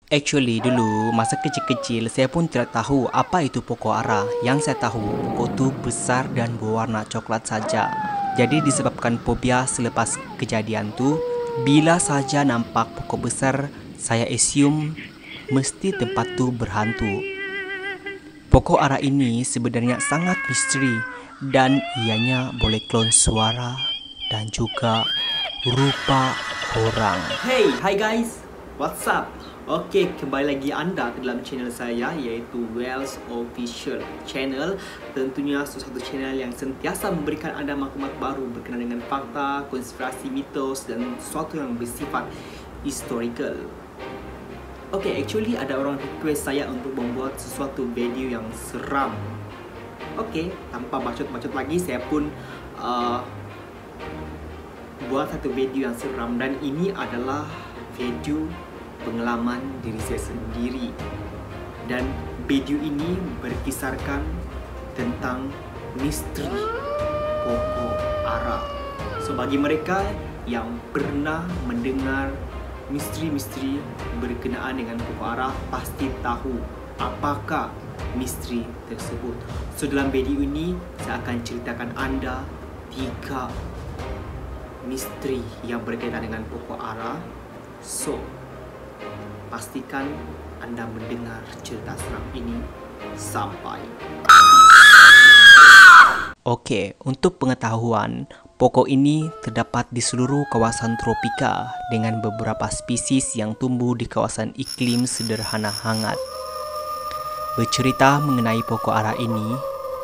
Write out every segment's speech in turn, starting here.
Actually dulu masa kecil-kecil saya pun tidak tahu apa itu pokok ara. Yang saya tahu pokok itu besar dan berwarna coklat saja. Jadi disebabkan fobia selepas kejadian tu, bila saja nampak pokok besar, saya assume mesti tempat tu berhantu. Pokok ara ini sebenarnya sangat misteri dan ianya boleh klon suara dan juga rupa orang. Hey, hi guys, what's up? Oke, kembali lagi anda ke dalam channel saya, iaitu Wells Official Channel. Tentunya sesuatu channel yang sentiasa memberikan anda maklumat baru berkenaan dengan fakta, konspirasi, mitos dan sesuatu yang bersifat historical. Oke, actually ada orang request saya untuk membuat sesuatu video yang seram. Oke, tanpa bacot-bacot lagi, saya pun buat satu video yang seram. Dan ini adalah video pengalaman diri saya sendiri. Dan video ini berkisarkan tentang misteri pokok ara. So bagi mereka yang pernah mendengar misteri-misteri berkenaan dengan pokok ara, pasti tahu apakah misteri tersebut. So dalam video ini saya akan ceritakan anda 3 misteri yang berkaitan dengan pokok ara. So pastikan anda mendengar cerita seram ini sampai Okey, untuk pengetahuan, pokok ini terdapat di seluruh kawasan tropika dengan beberapa spesies yang tumbuh di kawasan iklim sederhana hangat. Bercerita mengenai pokok ara ini,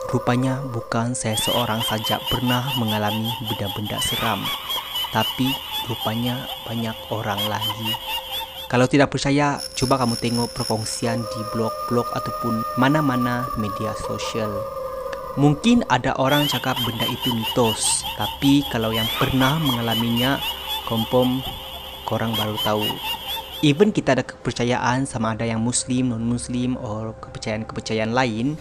rupanya bukan saya seorang saja pernah mengalami benda-benda seram, tapi rupanya banyak orang lagi. Kalau tidak percaya, cuba kamu tengok perkongsian di blog-blog ataupun mana-mana media sosial. Mungkin ada orang cakap benda itu mitos, tapi kalau yang pernah mengalaminya, confirm korang baru tahu. Even kita ada kepercayaan sama ada yang muslim, non-muslim, atau kepercayaan-kepercayaan lain,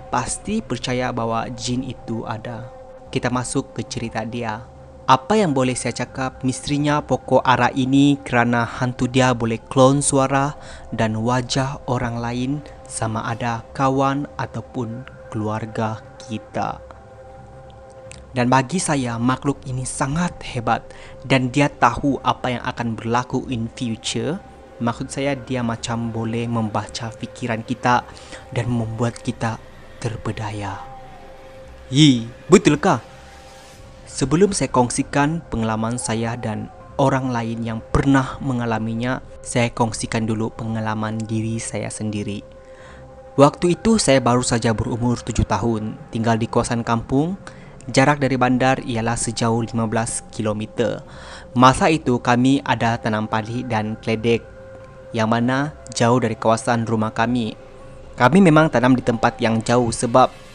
pasti percaya bahwa jin itu ada. Kita masuk ke cerita dia. Apa yang boleh saya cakap, misterinya pokok ara ini kerana hantu dia boleh klon suara dan wajah orang lain sama ada kawan ataupun keluarga kita. Dan bagi saya, makhluk ini sangat hebat dan dia tahu apa yang akan berlaku in future. Maksud saya, dia macam boleh membaca fikiran kita dan membuat kita terpedaya. Betulkah? Sebelum saya kongsikan pengalaman saya dan orang lain yang pernah mengalaminya, saya kongsikan dulu pengalaman diri saya sendiri. Waktu itu saya baru saja berumur 7 tahun, tinggal di kawasan kampung. Jarak dari bandar ialah sejauh 15 km. Masa itu kami ada tanam padi dan keledek, yang mana jauh dari kawasan rumah kami. Kami memang tanam di tempat yang jauh sebab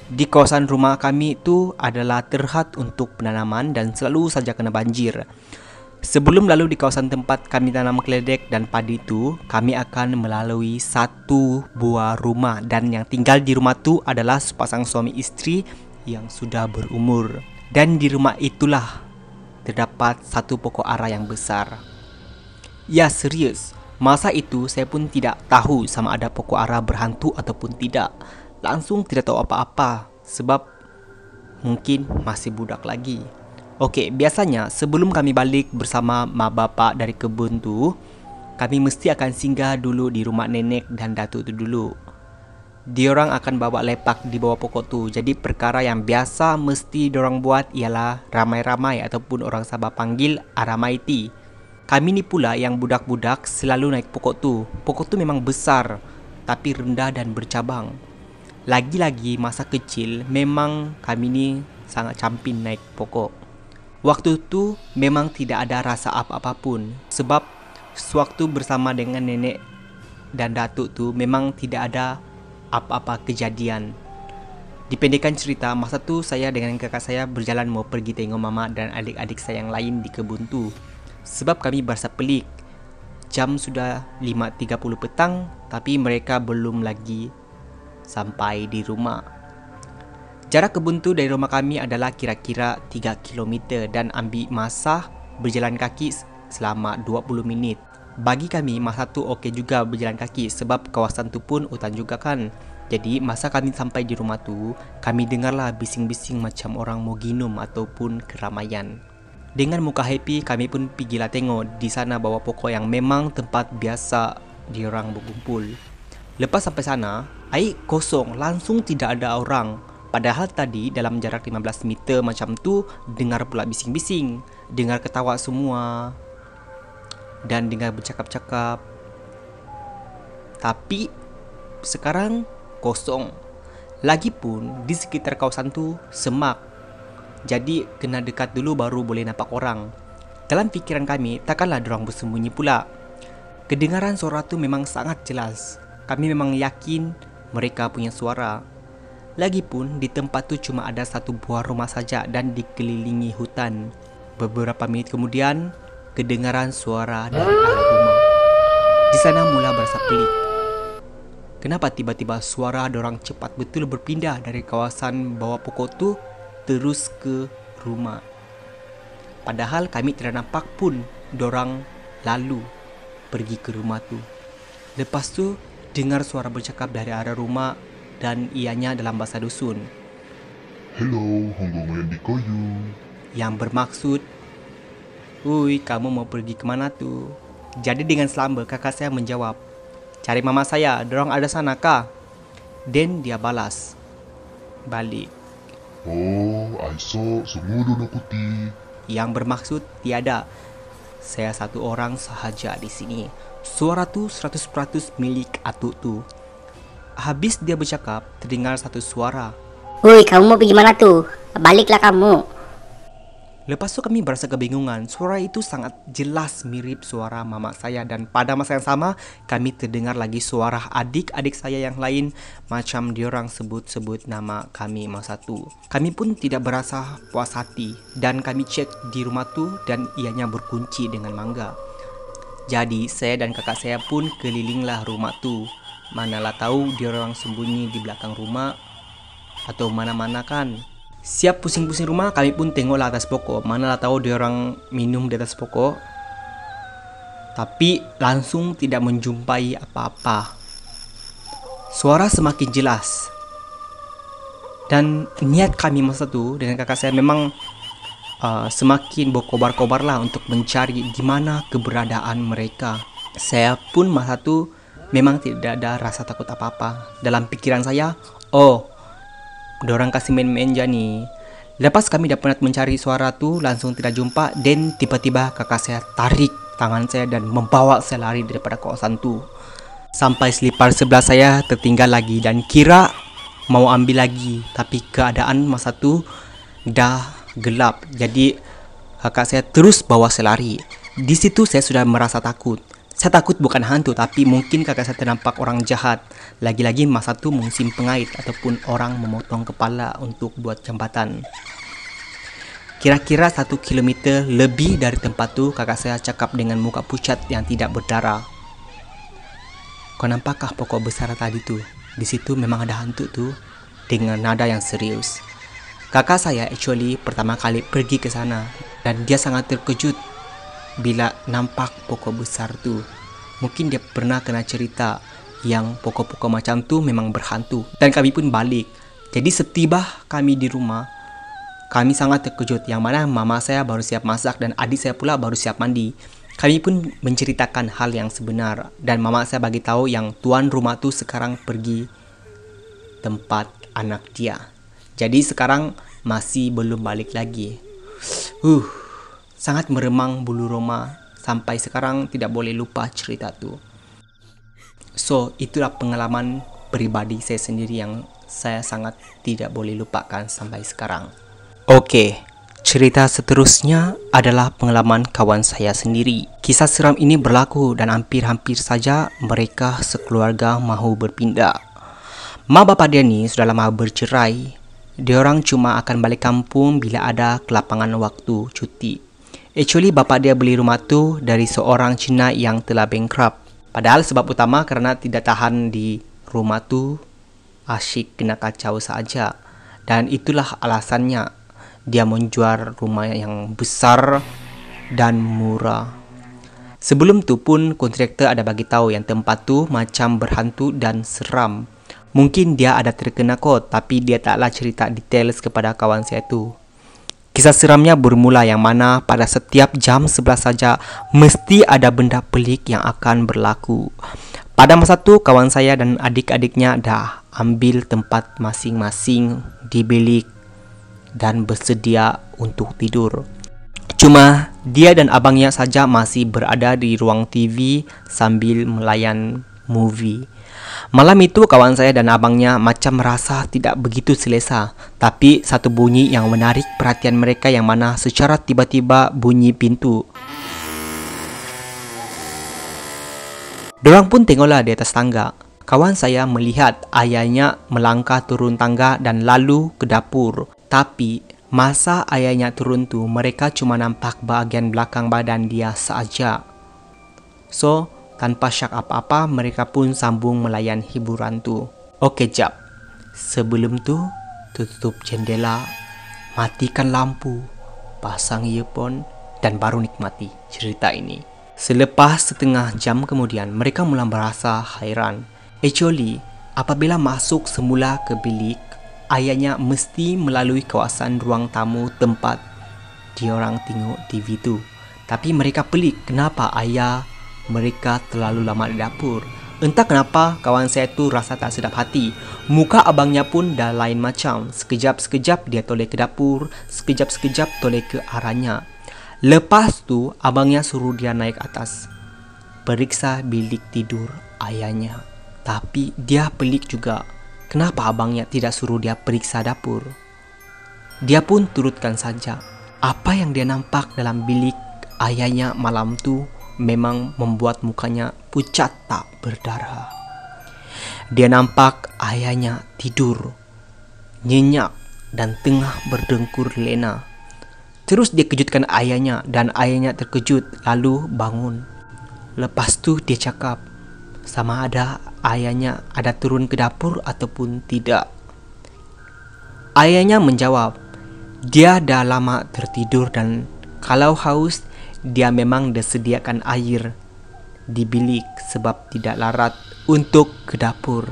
di kawasan rumah kami itu adalah terhad untuk penanaman dan selalu saja kena banjir. Sebelum lalu di kawasan tempat kami tanam keledek dan padi itu, kami akan melalui satu buah rumah dan yang tinggal di rumah itu adalah sepasang suami isteri yang sudah berumur. Dan di rumah itulah terdapat satu pokok ara yang besar. Ya serius, masa itu saya pun tidak tahu sama ada pokok ara berhantu ataupun tidak. Langsung tidak tahu apa-apa sebab mungkin masih budak lagi. Okey, biasanya sebelum kami balik bersama mak bapak dari kebun tu, kami mesti akan singgah dulu di rumah nenek dan datuk tu dulu. Diorang akan bawa lepak di bawah pokok tu. Jadi perkara yang biasa mesti diorang buat ialah ramai-ramai ataupun orang Sabah panggil aramaiti. Kami ni pula yang budak-budak selalu naik pokok tu. Pokok tu memang besar tapi rendah dan bercabang. Lagi-lagi masa kecil memang kami ni sangat campin naik pokok. Waktu tu memang tidak ada rasa apa-apa pun sebab sewaktu bersama dengan nenek dan datuk tu memang tidak ada apa-apa kejadian. Dipendekkan cerita, masa tu saya dengan kakak saya berjalan mau pergi tengok mama dan adik-adik saya yang lain di kebun tu. Sebab kami berasa pelik. Jam sudah 5.30 petang tapi mereka belum lagi sampai di rumah. Jarak kebun tu dari rumah kami adalah kira-kira 3 km dan ambil masa berjalan kaki selama 20 minit. Bagi kami masa tu okey juga berjalan kaki sebab kawasan tu pun hutan juga kan. Jadi masa kami sampai di rumah tu, kami dengarlah bising-bising macam orang mau ginum ataupun keramaian. Dengan muka happy, kami pun pergilah tengok di sana bawah pokok yang memang tempat biasa diorang berkumpul. Lepas sampai sana, air kosong, langsung tidak ada orang. Padahal tadi dalam jarak 15 meter macam tu, dengar pula bising-bising, dengar ketawa semua dan dengar bercakap-cakap. Tapi sekarang kosong. Lagipun di sekitar kawasan tu semak. Jadi kena dekat dulu baru boleh nampak orang. Dalam fikiran kami, takkanlah dorang bersembunyi pula. Kedengaran suara tu memang sangat jelas. Kami memang yakin mereka punya suara. Lagipun di tempat tu cuma ada satu buah rumah saja dan dikelilingi hutan. Beberapa minit kemudian, kedengaran suara dari arah rumah. Di sana mula berasa pelik. Kenapa tiba-tiba suara dorang cepat betul berpindah dari kawasan bawah pokok tu terus ke rumah. Padahal kami tidak nampak pun dorang lalu pergi ke rumah tu. Lepas tu dengar suara bercakap dari arah rumah dan ianya dalam bahasa dusun. Hello, hanggang di kayu. Yang bermaksud, "Ui, kamu mau pergi kemana tu?" Jadi dengan selamba kakak saya menjawab, "Cari mama saya, dorang ada sana kah?" Dan dia balas balik, Oh, Aisyah, semudun aku ti. yang bermaksud tiada. Saya satu orang sahaja di sini. Suara tu 100% milik atuk tu. Habis dia bercakap, terdengar satu suara. Woi, kamu mau pergi mana tuh? Baliklah kamu. Lepas tu kami berasa kebingungan. Suara itu sangat jelas mirip suara mama saya. Dan pada masa yang sama, kami terdengar lagi suara adik-adik saya yang lain. Macam diorang sebut-sebut nama kami masa tu. Kami pun tidak berasa puas hati. Dan kami cek di rumah tu dan ianya berkunci dengan mangga. Jadi saya dan kakak saya pun kelilinglah rumah tu. Manalah tahu diorang sembunyi di belakang rumah atau mana-mana kan. Siap pusing-pusing rumah, kami pun tengoklah atas pokok. Manalah tahu diorang minum di atas pokok. Tapi langsung tidak menjumpai apa-apa. Suara semakin jelas. Dan niat kami masa tu dengan kakak saya memang semakin berkobar-kobar lah untuk mencari di mana keberadaan mereka. Saya pun masa tu memang tidak ada rasa takut apa-apa. Dalam pikiran saya, oh, dorang kasih main-main je ni. Lepas kami dah penat mencari suara tu, langsung tidak jumpa. Dan tiba-tiba kakak saya tarik tangan saya dan membawa saya lari daripada kawasan tu. Sampai selipar sebelah saya tertinggal lagi dan kira mau ambil lagi. Tapi keadaan masa tu dah gelap. Jadi kakak saya terus bawa saya lari. Di situ saya sudah merasa takut. Saya takut bukan hantu, tapi mungkin kakak saya ternampak orang jahat. Lagi-lagi masa tu musim pengait ataupun orang memotong kepala untuk buat jambatan. Kira-kira 1 kilometer lebih dari tempat tu, kakak saya cakap dengan muka pucat yang tidak berdarah. "Kau nampakkah pokok besar tadi tu? Di situ memang ada hantu tu," dengan nada yang serius. Kakak saya actually pertama kali pergi ke sana dan dia sangat terkejut bila nampak pokok besar tu. Mungkin dia pernah kena cerita yang pokok-pokok macam tu memang berhantu. Dan kami pun balik. Jadi setiba kami di rumah, kami sangat terkejut. Yang mana mama saya baru siap masak dan adik saya pula baru siap mandi. Kami pun menceritakan hal yang sebenar. Dan mama saya bagi tahu yang tuan rumah tu sekarang pergi tempat anak dia. Jadi sekarang masih belum balik lagi. Sangat meremang bulu roma. Sampai sekarang tidak boleh lupa cerita tu. So, itulah pengalaman pribadi saya sendiri yang saya sangat tidak boleh lupakan sampai sekarang. Okey, cerita seterusnya adalah pengalaman kawan saya sendiri. Kisah seram ini berlaku dan hampir-hampir saja mereka sekeluarga mahu berpindah. Mak bapa dia ni sudah lama bercerai. Diorang cuma akan balik kampung bila ada kelapangan waktu cuti. Actually, bapa dia beli rumah tu dari seorang Cina yang telah bankrupt. Padahal sebab utama kerana tidak tahan di rumah tu, asyik kena kacau saja. Dan itulah alasannya dia menjual rumah yang besar dan murah. Sebelum tu pun kontraktor ada bagi tahu yang tempat tu macam berhantu dan seram. Mungkin dia ada terkena kot, tapi dia taklah cerita details kepada kawan saya tu. Kisah seramnya bermula yang mana pada setiap jam 11 saja mesti ada benda pelik yang akan berlaku. Pada masa tu kawan saya dan adik-adiknya dah ambil tempat masing-masing di bilik dan bersedia untuk tidur. Cuma dia dan abangnya saja masih berada di ruang TV sambil melayan movie. Malam itu kawan saya dan abangnya macam merasa tidak begitu selesa, tapi satu bunyi yang menarik perhatian mereka yang mana secara tiba-tiba bunyi pintu. Dorang pun tengoklah di atas tangga. Kawan saya melihat ayahnya melangkah turun tangga dan lalu ke dapur. Tapi masa ayahnya turun tu, mereka cuma nampak bahagian belakang badan dia saja. So, tanpa syak apa-apa, mereka pun sambung melayan hiburan tu. Okey jap. Sebelum tu, tutup jendela, matikan lampu, pasang earphone dan baru nikmati cerita ini. Selepas setengah jam kemudian, mereka mula merasa hairan. Actually, apabila masuk semula ke bilik, ayahnya mesti melalui kawasan ruang tamu tempat diorang tengok TV tu. Tapi mereka pelik kenapa ayah mereka terlalu lama di dapur. Entah kenapa kawan saya tu rasa tak sedap hati. Muka abangnya pun dah lain macam. Sekejap-sekejap dia toleh ke dapur, sekejap-sekejap toleh ke arahnya. Lepas tu abangnya suruh dia naik atas, periksa bilik tidur ayahnya. Tapi dia pelik juga, kenapa abangnya tidak suruh dia periksa dapur. Dia pun turutkan saja. Apa yang dia nampak dalam bilik ayahnya malam tu memang membuat mukanya pucat tak berdarah. Dia nampak ayahnya tidur, nyenyak dan tengah berdengkur lena. Terus dia kejutkan ayahnya dan ayahnya terkejut lalu bangun. Lepas tu dia cakap sama ada ayahnya ada turun ke dapur ataupun tidak. Ayahnya menjawab, dia dah lama tertidur dan kalau haus dia memang disediakan air di bilik sebab tidak larat untuk ke dapur.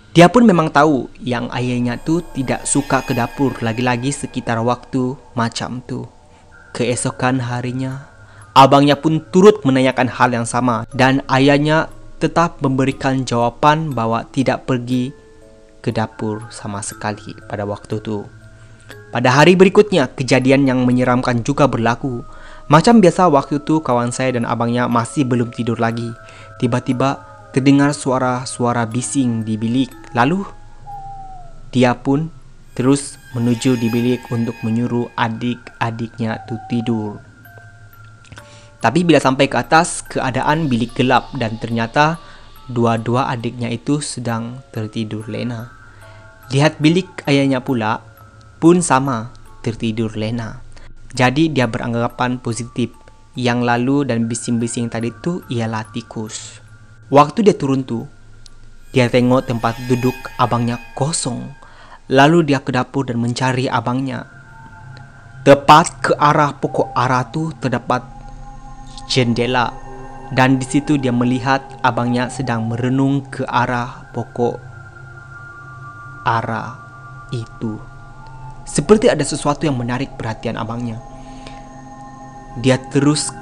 Dia pun memang tahu yang ayahnya tu tidak suka ke dapur, lagi-lagi sekitar waktu macam tu. Keesokan harinya, abangnya pun turut menanyakan hal yang sama dan ayahnya tetap memberikan jawapan bahwa tidak pergi ke dapur sama sekali pada waktu tu. Pada hari berikutnya, kejadian yang menyeramkan juga berlaku. Macam biasa waktu tu kawan saya dan abangnya masih belum tidur lagi. Tiba-tiba terdengar suara-suara bising di bilik. Lalu dia pun terus menuju di bilik untuk menyuruh adik-adiknya tu tidur. Tapi bila sampai ke atas, keadaan bilik gelap dan ternyata dua-dua adiknya itu sedang tertidur lena. Lihat bilik ayahnya pula pun sama, tertidur lena. Jadi dia beranggapan positif. Yang lalu dan bising-bising tadi tu ialah tikus. Waktu dia turun tu, dia tengok tempat duduk abangnya kosong. Lalu dia ke dapur dan mencari abangnya. Tepat ke arah pokok ara tu terdapat jendela. Dan di situ dia melihat abangnya sedang merenung ke arah pokok ara itu. Seperti ada sesuatu yang menarik perhatian abangnya. Dia terus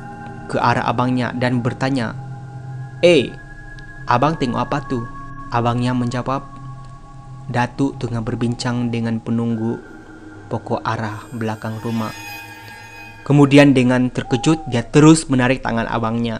ke arah abangnya dan bertanya, abang tengok apa tu? Abangnya menjawab, Datuk tengah berbincang dengan penunggu pokok ara belakang rumah. Kemudian dengan terkejut, dia terus menarik tangan abangnya.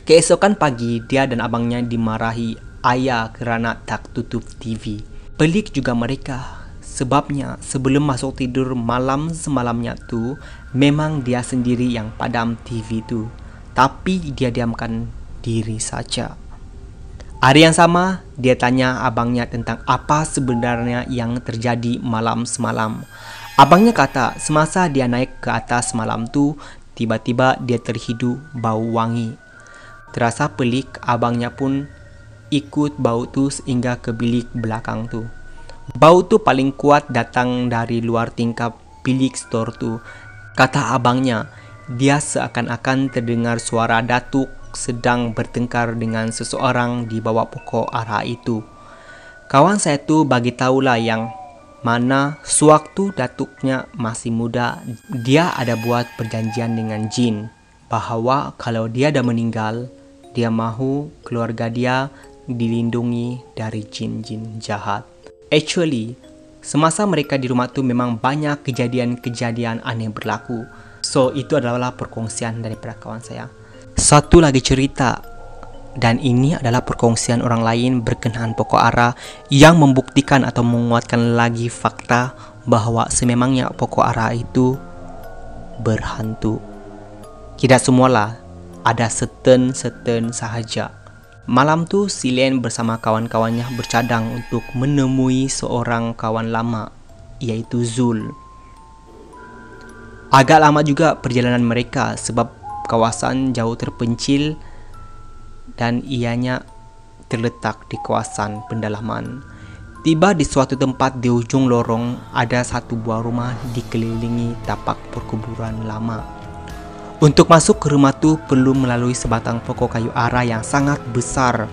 Keesokan pagi, dia dan abangnya dimarahi ayah kerana tak tutup TV. Pelik juga mereka. Sebabnya sebelum masuk tidur malam semalamnya tu, memang dia sendiri yang padam TV tu. Tapi dia diamkan diri saja. Hari yang sama, dia tanya abangnya tentang apa sebenarnya yang terjadi malam semalam. Abangnya kata semasa dia naik ke atas malam tu, tiba-tiba dia terhidu bau wangi. Terasa pelik, abangnya pun ikut bau tu sehingga ke bilik belakang tu. Bau tu paling kuat datang dari luar tingkap bilik store tu. Kata abangnya, dia seakan-akan terdengar suara datuk sedang bertengkar dengan seseorang di bawah pokok ara itu. Kawan saya tu bagi tahulah yang mana sewaktu datuknya masih muda, dia ada buat perjanjian dengan jin bahawa kalau dia dah meninggal, dia mahu keluarga dia dilindungi dari jin-jin jahat. Actually, semasa mereka di rumah tu memang banyak kejadian-kejadian aneh berlaku. So, itu adalah perkongsian daripada kawan saya. Satu lagi cerita, dan ini adalah perkongsian orang lain berkenaan pokok ara yang membuktikan atau menguatkan lagi fakta bahawa sememangnya pokok ara itu berhantu. Tidak semualah, ada certain sahaja. Malam tu si Len bersama kawan-kawannya bercadang untuk menemui seorang kawan lama, iaitu Zul. Agak lama juga perjalanan mereka sebab kawasan jauh terpencil dan ianya terletak di kawasan pendalaman. Tiba di suatu tempat di ujung lorong, ada satu buah rumah dikelilingi tapak perkuburan lama. Untuk masuk ke rumah tu perlu melalui sebatang pokok kayu ara yang sangat besar.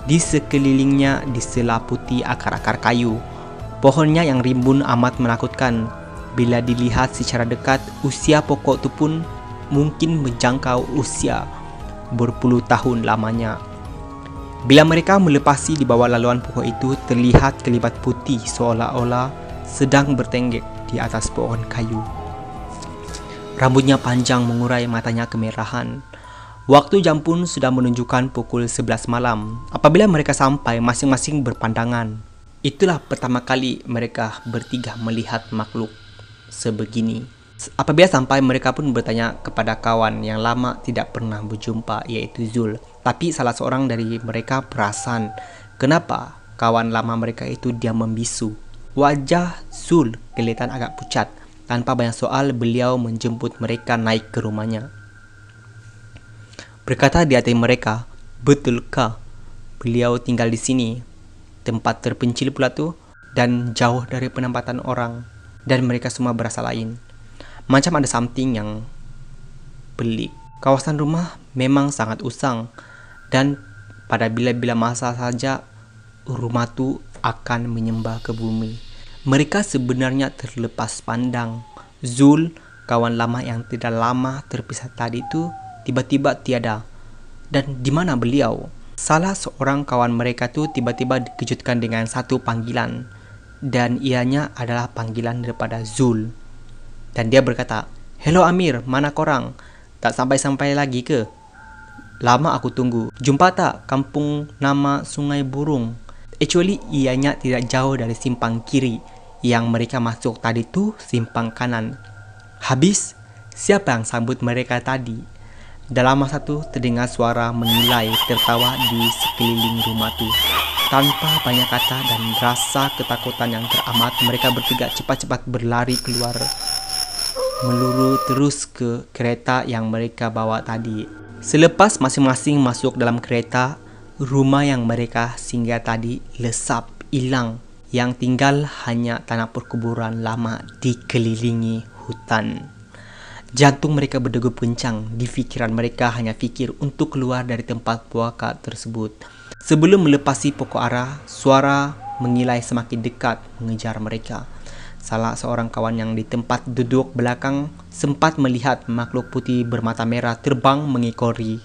Di sekelilingnya diselaputi akar-akar kayu. Pohonnya yang rimbun amat menakutkan. Bila dilihat secara dekat, usia pokok tu pun mungkin menjangkau usia berpuluh tahun lamanya. Bila mereka melepasi di bawah laluan pokok itu, terlihat kelibat putih seolah-olah sedang bertenggek di atas pohon kayu. Rambutnya panjang mengurai, matanya kemerahan. Waktu jam pun sudah menunjukkan pukul 11 malam. Apabila mereka sampai, masing-masing berpandangan. Itulah pertama kali mereka bertiga melihat makhluk sebegini. Apabila sampai, mereka pun bertanya kepada kawan yang lama tidak pernah berjumpa, iaitu Zul. Tapi salah seorang dari mereka perasan kenapa kawan lama mereka itu diam membisu. Wajah Zul kelihatan agak pucat. Tanpa banyak soal, beliau menjemput mereka naik ke rumahnya. Berkata di hati mereka, betulkah beliau tinggal di sini? Tempat terpencil pula tu dan jauh dari penempatan orang. Dan mereka semua berasa lain. Macam ada something yang pelik. Kawasan rumah memang sangat usang dan pada bila-bila masa saja rumah tu akan menyembah ke bumi. Mereka sebenarnya terlepas pandang. Zul, kawan lama yang tidak lama terpisah tadi tu tiba-tiba tiada. Dan di mana beliau? Salah seorang kawan mereka tu tiba-tiba dikejutkan dengan satu panggilan. Dan ianya adalah panggilan daripada Zul. Dan dia berkata, "Hello Amir, mana korang? Tak sampai-sampai lagi ke? Lama aku tunggu. Jumpa tak kampung nama Sungai Burung?" Actually, ianya tidak jauh dari simpang kiri. Yang mereka masuk tadi tu simpang kanan. Habis, siapa yang sambut mereka tadi? Dalam masa tu terdengar suara mengilai tertawa di sekeliling rumah tu. Tanpa banyak kata dan rasa ketakutan yang teramat, mereka bertiga cepat-cepat berlari keluar, meluru terus ke kereta yang mereka bawa tadi. Selepas masing-masing masuk dalam kereta, rumah yang mereka singgah tadi lesap hilang. Yang tinggal hanya tanah perkuburan lama dikelilingi hutan. Jantung mereka berdegup kencang. Di fikiran mereka hanya fikir untuk keluar dari tempat puaka tersebut. Sebelum melepasi pokok ara, suara mengilai semakin dekat mengejar mereka. Salah seorang kawan yang di tempat duduk belakang sempat melihat makhluk putih bermata merah terbang mengikori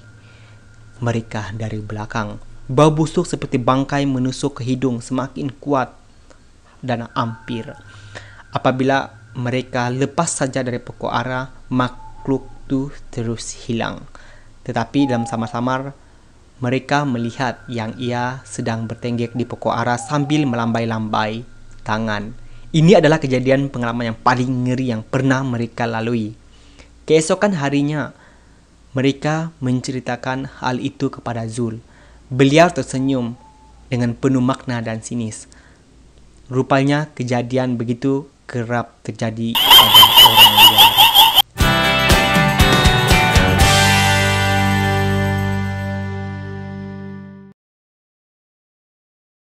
mereka dari belakang. Bau busuk seperti bangkai menusuk ke hidung semakin kuat dan hampir. Apabila mereka lepas saja dari pokok ara, makhluk itu terus hilang. Tetapi dalam samar-samar mereka melihat yang ia sedang bertenggek di pokok ara sambil melambai-lambai tangan. Ini adalah kejadian pengalaman yang paling ngeri yang pernah mereka lalui. Keesokan harinya, mereka menceritakan hal itu kepada Zul. Beliau tersenyum dengan penuh makna dan sinis. Rupanya kejadian begitu kerap terjadi pada orang lain.